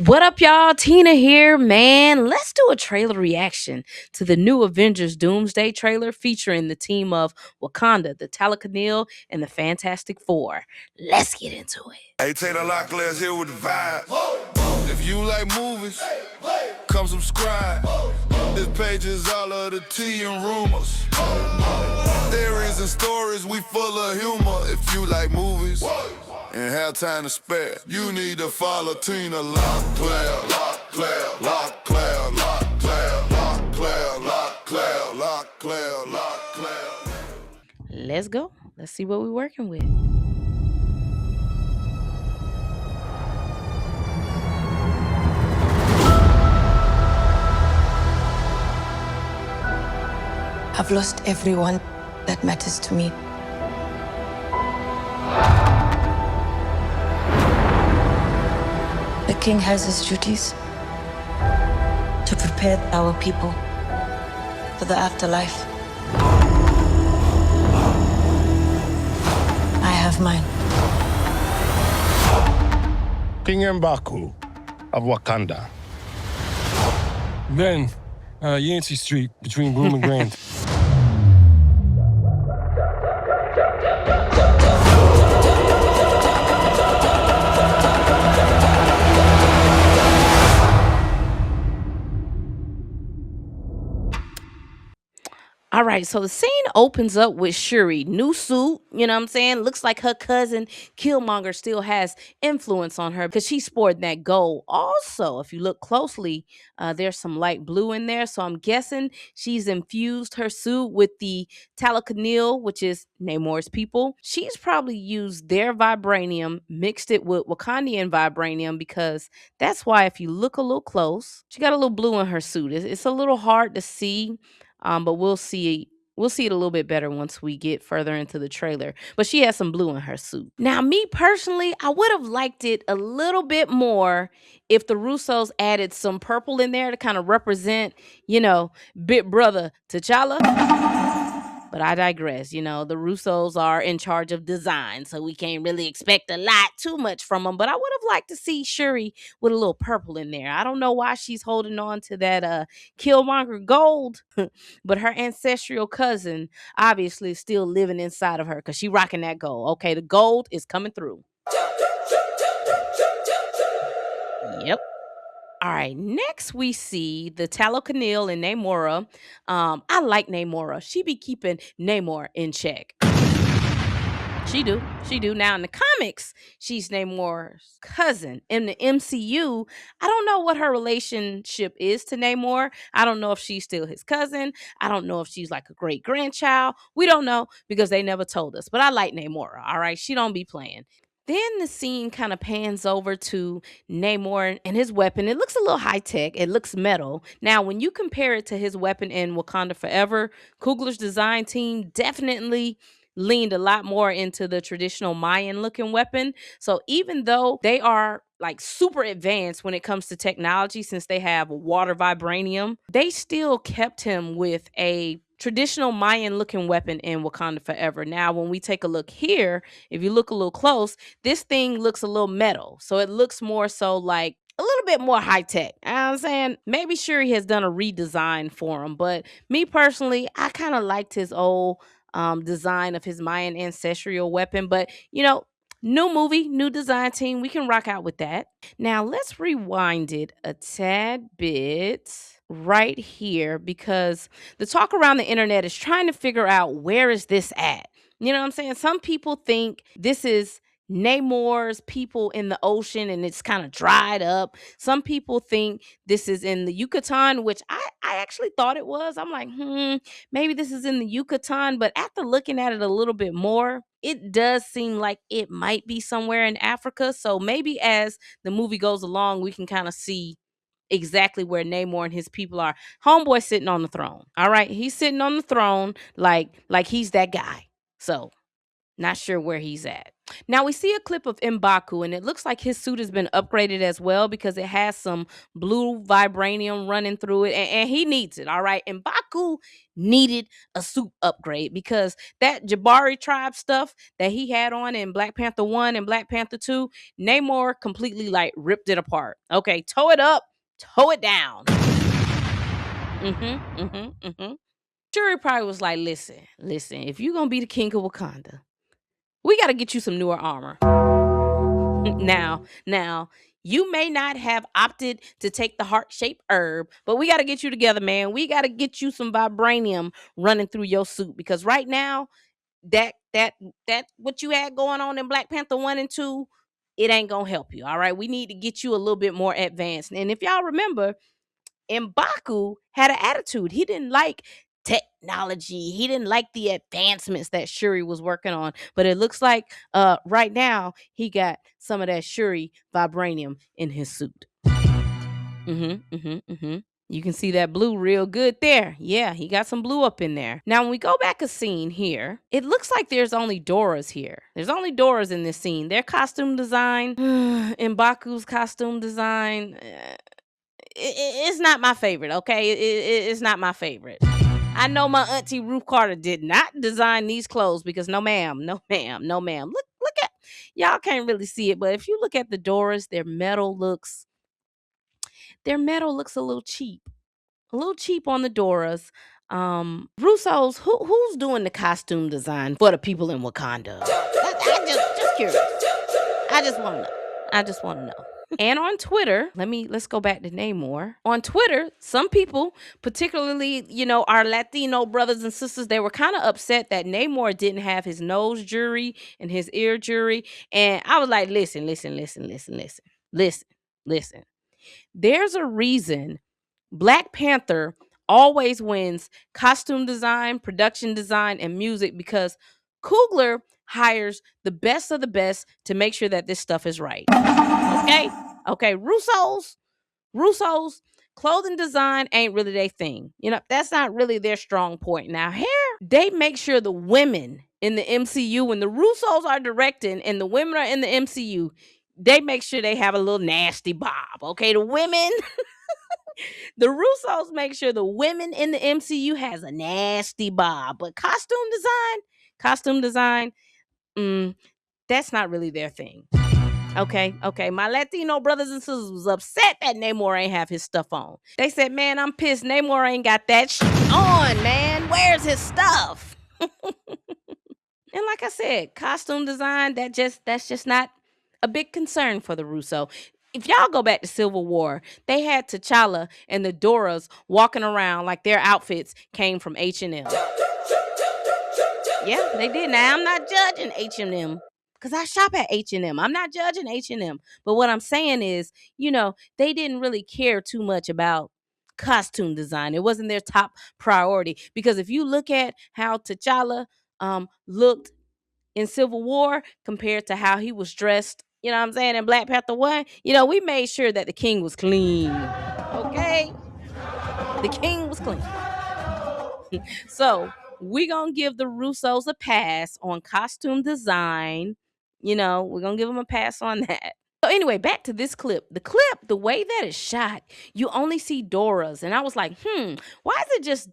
What up, y'all? Tina here, man. Let's do a trailer reaction to the new Avengers Doomsday trailer featuring the team of Wakanda, the Talokan, and the Fantastic Four. Let's get into it. Hey, Taylor Locklear's here with the vibe. If you like movies, come subscribe. This page is all of the tea and rumors. Theories and stories, we full of humor. If you like movies and have time to spare, you need to follow Tina Locklear, Locklear, Locklear, Locklear, Locklear, Locklear, Locklear, Locklear. Let's go. Let's see what we're working with. I've lost everyone that matters to me. The king has his duties to prepare our people for the afterlife. I have mine. King M'Baku of Wakanda. Then, Yancey Street between Bloom and Grand. All right, so the scene opens up with Shuri, new suit, you know what I'm saying? Looks like her cousin Killmonger still has influence on her because she's sporting that gold. Also, if you look closely, there's some light blue in there. So I'm guessing she's infused her suit with the Talokan, which is Namor's people. She's probably used their vibranium, mixed it with Wakandian vibranium because that's why if you look a little close, she got a little blue in her suit. It's a little hard to see, but we'll see it a little bit better once we get further into the trailer. But she has some blue in her suit. Now, me personally, I would have liked it a little bit more if the Russos added some purple in there to kind of represent, Big Brother T'Challa. But I digress. The Russos are in charge of design, so we can't really expect a lot too much from them. But I would have liked to see Shuri with a little purple in there. I don't know why she's holding on to that Killmonger gold, but her ancestral cousin obviously is still living inside of her because she rocking that gold. Okay, the gold is coming through. Yep. All right, next we see the Talokan and Namora. I like Namora. She be keeping Namor in check. She do. She do. Now in the comics, she's Namor's cousin. In the MCU, I don't know what her relationship is to Namor. I don't know if she's still his cousin. I don't know if she's like a great grandchild. We don't know because they never told us. But I like Namora. All right. She don't be playing. Then the scene kind of pans over to Namor and his weapon. It looks a little high tech. It looks metal. Now, when you compare it to his weapon in Wakanda Forever, Coogler's design team definitely leaned a lot more into the traditional Mayan looking weapon. So even though they are like super advanced when it comes to technology, since they have water vibranium, they still kept him with a traditional Mayan looking weapon in Wakanda Forever. Now, when we take a look here, if you look a little close, this thing looks a little metal. So it looks more so like a little bit more high tech. You know what I'm saying? Maybe Shuri has done a redesign for him, but me personally, I kind of liked his old design of his Mayan ancestral weapon. But, new movie, new design team. We can rock out with that. Now, let's rewind it a tad bit right here because the talk around the internet is trying to figure out where is this at. You know what I'm saying? Some people think this is Namor's people in the ocean and it's kind of dried up. Some people think this is in the Yucatan, which I actually thought it was. I'm like, maybe this is in the Yucatan. But after looking at it a little bit more, it does seem like it might be somewhere in Africa. So maybe as the movie goes along, we can kind of see exactly where Namor and his people are. Homeboy sitting on the throne. All right. He's sitting on the throne like he's that guy. So Not sure where he's at. Now we see a clip of M'Baku, and it looks like his suit has been upgraded as well because it has some blue vibranium running through it, and he needs it. All right, M'Baku needed a suit upgrade because that Jabari tribe stuff that he had on in Black Panther 1 and Black Panther 2, Namor completely like ripped it apart. Okay, toe it up, toe it down. Shuri probably was like, listen, if you're gonna be the king of Wakanda, we got to get you some newer armor. Now, you may not have opted to take the heart-shaped herb, but we got to get you together, man. We got to get you some vibranium running through your suit because right now, that what you had going on in Black Panther 1 and 2, it ain't gonna help you. All right, we need to get you a little bit more advanced. And if y'all remember, M'Baku had an attitude. He didn't like technology. He didn't like the advancements that Shuri was working on. But it looks like right now he got some of that Shuri vibranium in his suit. You can see that blue real good there. Yeah, he got some blue up in there. Now, when we go back a scene here, it looks like there's only Doras here. There's only Doras in this scene. Their costume design, M'Baku's costume design, it's not my favorite, okay? It's not my favorite. I know my auntie Ruth Carter did not design these clothes because no ma'am. Look at, y'all can't really see it, but if you look at the Doras, their metal looks a little cheap. A little cheap on the Doras. Russo's, who's doing the costume design for the people in Wakanda? I just curious. I just want to know. And on Twitter, let's go back to Namor. On Twitter, some people, particularly, our Latino brothers and sisters, they were kind of upset that Namor didn't have his nose jewelry and his ear jewelry. And I was like, listen. There's a reason Black Panther always wins costume design, production design, and music because Coogler hires the best of the best to make sure that this stuff is right. Okay. Russo's clothing design ain't really their thing. That's not really their strong point. Now, here, they make sure the women in the MCU, when the Russos are directing and the women are in the MCU, they make sure they have a little nasty bob. Okay, the women, the Russos make sure the women in the MCU has a nasty bob. But costume design, that's not really their thing. Okay. My Latino brothers and sisters was upset that Namor ain't have his stuff on. They said, man, I'm pissed. Namor ain't got that shit on, man. Where's his stuff? And like I said, costume design, that's just not a big concern for the Russo. If y'all go back to Civil War, they had T'Challa and the Doras walking around like their outfits came from H&M. Yeah, they did. Now, I'm not judging H&M because I shop at H&M. I'm not judging H&M. But what I'm saying is, they didn't really care too much about costume design. It wasn't their top priority. Because if you look at how T'Challa looked in Civil War compared to how he was dressed, in Black Panther 1, we made sure that the king was clean. Okay? The king was clean. So we're going to give the Russos a pass on costume design. We're going to give them a pass on that. So anyway, back to this clip. The way that it's shot, you only see Doras. And I was like, why is it just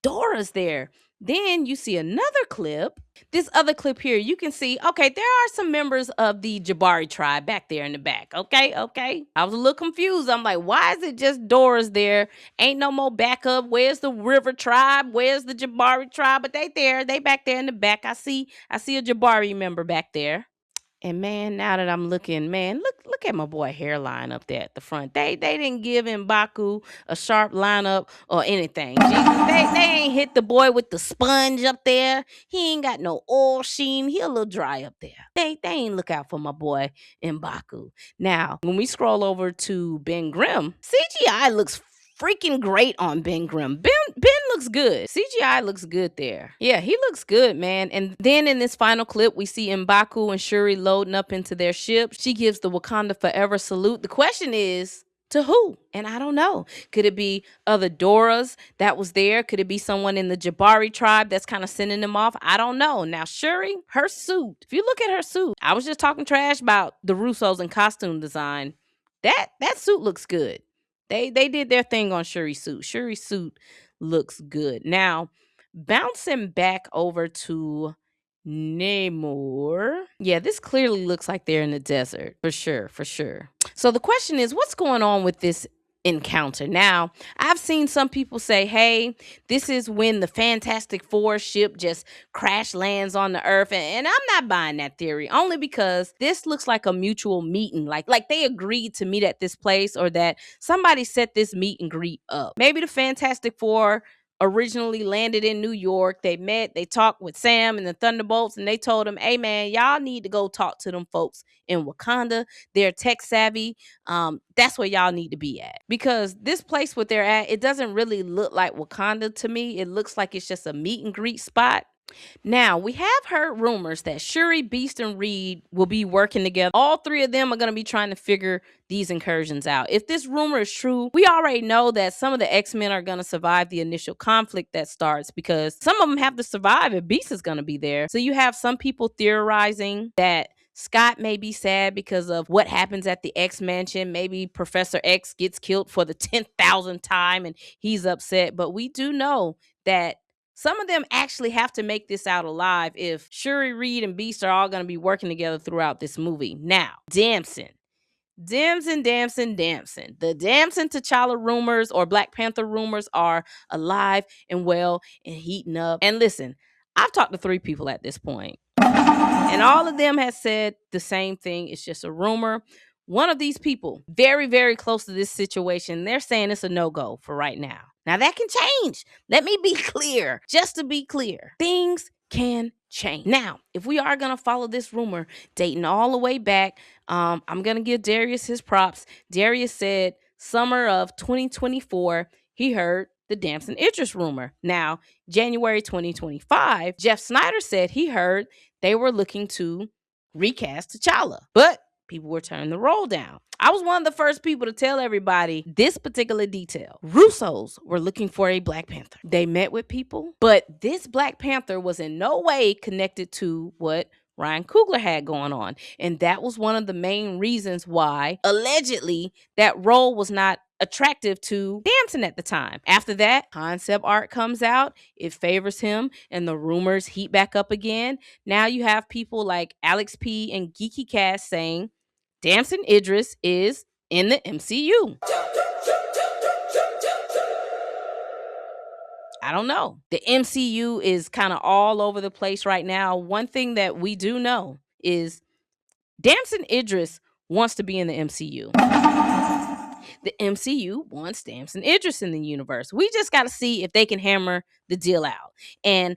Doras there? Then you see another clip. This other clip here, you can see, okay, there are some members of the Jabari tribe back there in the back. Okay. I was a little confused. I'm like, why is it just Doras there? Ain't no more backup. Where's the River tribe? Where's the Jabari tribe? But they there. They back there in the back. I see a Jabari member back there. And man, now that I'm looking, man, look at my boy hairline up there at the front. They didn't give M'Baku a sharp lineup or anything. Jesus, they ain't hit the boy with the sponge up there. He ain't got no oil sheen. He a little dry up there. They ain't look out for my boy M'Baku. Now, when we scroll over to Ben Grimm, CGI looks freaking great on Ben Grimm. Ben looks good. CGI looks good there. Yeah, he looks good, man. And then in this final clip, we see M'Baku and Shuri loading up into their ship. She gives the Wakanda Forever salute. The question is, to who? And I don't know. Could it be other Doras that was there? Could it be someone in the Jabari tribe that's kind of sending them off? I don't know. Now, Shuri, her suit, if you look at her suit, I was just talking trash about the Russos and costume design. That suit looks good. They did their thing on Shuri's suit. Shuri's suit looks good. Now, bouncing back over to Namor. Yeah, this clearly looks like they're in the desert. For sure, for sure. So the question is, what's going on with this encounter? Now, I've seen some people say, hey, this is when the Fantastic Four ship just crash lands on the earth. And I'm not buying that theory, only because this looks like a mutual meeting. Like they agreed to meet at this place, or that somebody set this meet and greet up. Maybe the Fantastic Four originally landed in New York. They met, they talked with Sam and the Thunderbolts, and they told him, hey man, y'all need to go talk to them folks in Wakanda. They're tech savvy. That's where y'all need to be at. Because this place where they're at, it doesn't really look like Wakanda to me. It looks like it's just a meet and greet spot. Now, we have heard rumors that Shuri, Beast, and Reed will be working together. All three of them are going to be trying to figure these incursions out. If this rumor is true, we already know that some of the X-Men are going to survive the initial conflict that starts, because some of them have to survive if Beast is going to be there. So you have some people theorizing that Scott may be sad because of what happens at the X Mansion. Maybe Professor X gets killed for the 10,000th time and he's upset. But we do know that some of them actually have to make this out alive if Shuri, Reed, and Beast are all going to be working together throughout this movie. Now, Damson. The Damson T'Challa rumors or Black Panther rumors are alive and well and heating up. And listen, I've talked to 3 people at this point, and all of them have said the same thing. It's just a rumor. One of these people, very, very close to this situation, they're saying it's a no-go for right now. Now, that can change. Let me be clear. Just to be clear, things can change. Now, if we are going to follow this rumor, dating all the way back, I'm going to give Darius his props. Darius said summer of 2024, he heard the Damson Idris rumor. Now, January 2025, Jeff Snyder said he heard they were looking to recast T'Challa, but people were turning the roll down. I was one of the first people to tell everybody this particular detail. Russos were looking for a Black Panther. They met with people, but this Black Panther was in no way connected to what Ryan Coogler had going on. And that was one of the main reasons why, allegedly, that role was not attractive to Damson at the time. After that, concept art comes out, it favors him, and the rumors heat back up again. Now you have people like Alex P and Geeky Cast saying Damson Idris is in the MCU. I don't know. The MCU is kind of all over the place right now. One thing that we do know is Damson Idris wants to be in the MCU. The MCU wants Damson Idris in the universe. We just got to see if they can hammer the deal out. And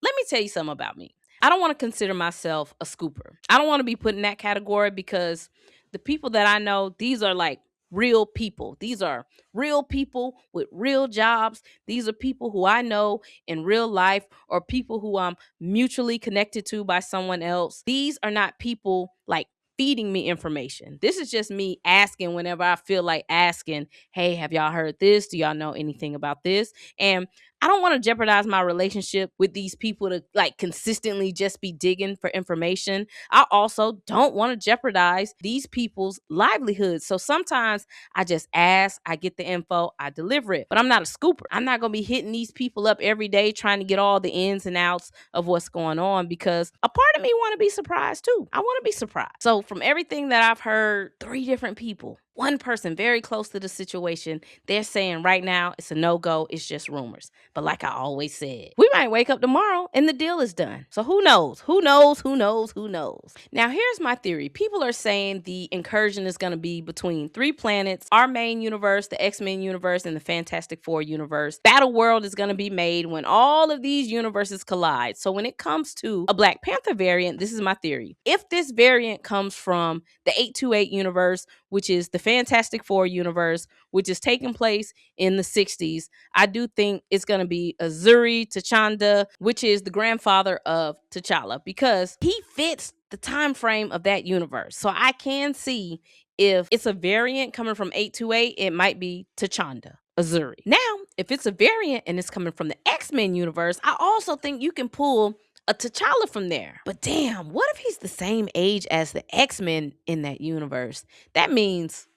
let me tell you something about me. I don't want to consider myself a scooper. I don't want to be put in that category, because the people that I know, these are like real people. These are real people with real jobs. These are people who I know in real life, or people who I'm mutually connected to by someone else. These are not people like feeding me information. This is just me asking whenever I feel like asking, hey, have y'all heard this? Do y'all know anything about this? And I don't want to jeopardize my relationship with these people to like consistently just be digging for information. I also don't want to jeopardize these people's livelihoods. So sometimes I just ask, I get the info, I deliver it. But I'm not a scooper. I'm not going to be hitting these people up every day trying to get all the ins and outs of what's going on, because a part of me want to be surprised too. I want to be surprised. So from everything that I've heard, 3 different people, one person very close to the situation, they're saying right now it's a no-go, it's just rumors. But like I always said, we might wake up tomorrow and the deal is done. So who knows? Who knows? Who knows? Who knows? Now here's my theory. People are saying the incursion is going to be between 3 planets, our main universe, the X-Men universe, and the Fantastic Four universe. Battleworld is going to be made when all of these universes collide. So when it comes to a Black Panther variant, this is my theory. If this variant comes from the 828 universe, which is the Fantastic Four universe, which is taking place in the 60s, I do think it's going to be Azuri T'Chanda, which is the grandfather of T'Challa, because he fits the time frame of that universe. So I can see if it's a variant coming from 828, it might be T'Chanda, Azuri. Now, if it's a variant and it's coming from the X-Men universe, I also think you can pull a T'Challa from there. But damn, what if he's the same age as the X-Men in that universe? That means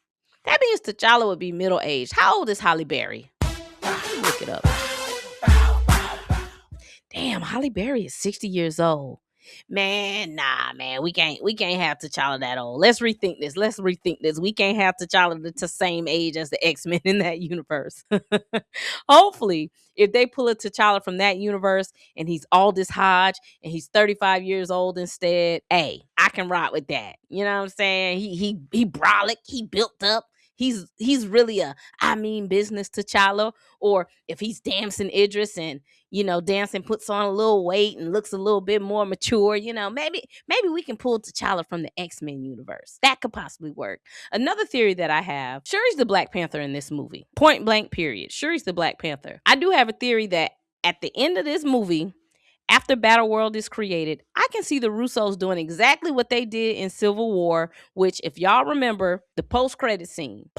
T'Challa would be middle-aged. How old is Halle Berry? Let me look it up. Damn, Halle Berry is 60 years old. Man, nah, man, we can't have T'Challa that old. Let's rethink this. We can't have T'Challa the same age as the X-Men in that universe. Hopefully, if they pull a T'Challa from that universe and he's Aldous Hodge and he's 35 years old instead, hey, I can rock with that. You know what I'm saying? He brolic, he built up. He's really I mean business T'Challa. Or if he's Damson Idris and Damson puts on a little weight and looks a little bit more mature, maybe we can pull T'Challa from the X-Men universe. That could possibly work. Another theory that I have, Shuri's the Black Panther in this movie. Point blank period. Shuri's the Black Panther. I do have a theory that at the end of this movie, after Battleworld is created, I can see the Russos doing exactly what they did in Civil War, which, if y'all remember, the post-credit scene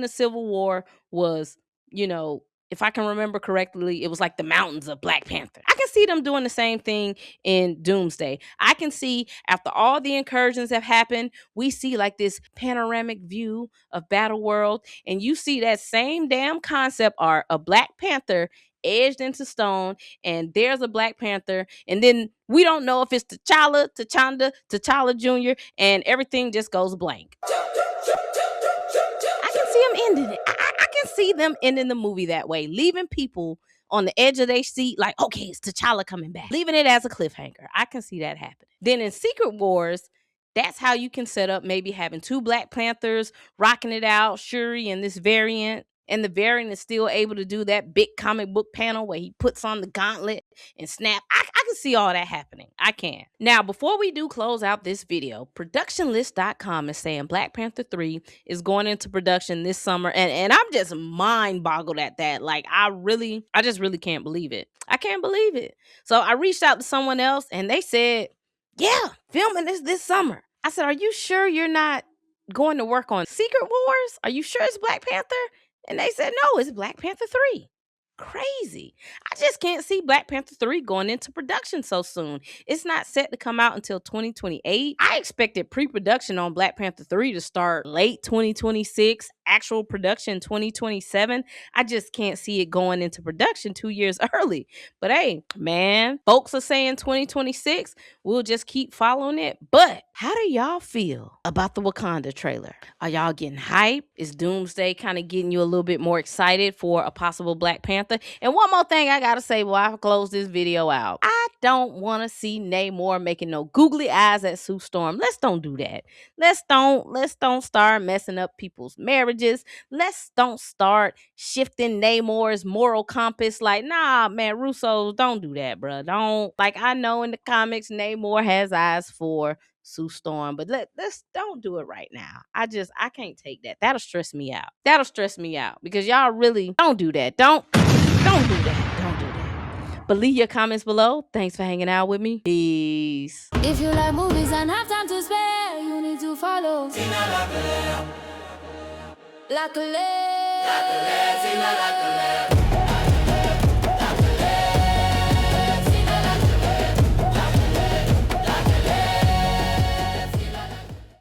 of Civil War was, if I can remember correctly, it was like the mountains of Black Panther. I can see them doing the same thing in Doomsday. I can see after all the incursions have happened, we see like this panoramic view of Battleworld, and you see that same damn concept art of Black Panther edged into stone, and there's a Black Panther, and then we don't know if it's T'Challa, T'Chanda, T'Challa Jr., and everything just goes blank. I can see them ending it. I can see them ending the movie that way, leaving people on the edge of their seat like, okay, it's T'Challa coming back. Leaving it as a cliffhanger. I can see that happening. Then in Secret Wars, that's how you can set up maybe having two Black Panthers rocking it out, Shuri and this variant. And the variant is still able to do that big comic book panel where he puts on the gauntlet and snap. I can see all that happening. I can. Now, before we do close out this video, productionlist.com is saying Black Panther 3 is going into production this summer. And I'm just mind boggled at that. Like, I just really can't believe it. I can't believe it. So I reached out to someone else and they said, yeah, filming this summer. I said, are you sure you're not going to work on Secret Wars? Are you sure it's Black Panther? And they said, no, it's Black Panther 3. Crazy. I just can't see Black Panther 3 going into production so soon. It's not set to come out until 2028. I expected pre-production on Black Panther 3 to start late 2026, actual production 2027. I just can't see it going into production 2 years early. But hey, man, folks are saying 2026. We'll just keep following it. But how do y'all feel about the Wakanda trailer? Are y'all getting hype? Is Doomsday kind of getting you a little bit more excited for a possible Black Panther? And one more thing I gotta say before I close this video out. I don't want to see Namor making no googly eyes at Sue Storm. Let's don't do that. Let's don't start messing up people's marriages. Let's don't start shifting Namor's moral compass. Like, nah, man, Russo, don't do that, bro. Don't. Like, I know in the comics Namor has eyes for Sue Storm, but let's don't do it right now. I can't take that. That'll stress me out. Because y'all really don't do that. Don't do that. But leave your comments below. Thanks for hanging out with me. Peace. If you like movies and have time to spare, you need to follow Black Panther.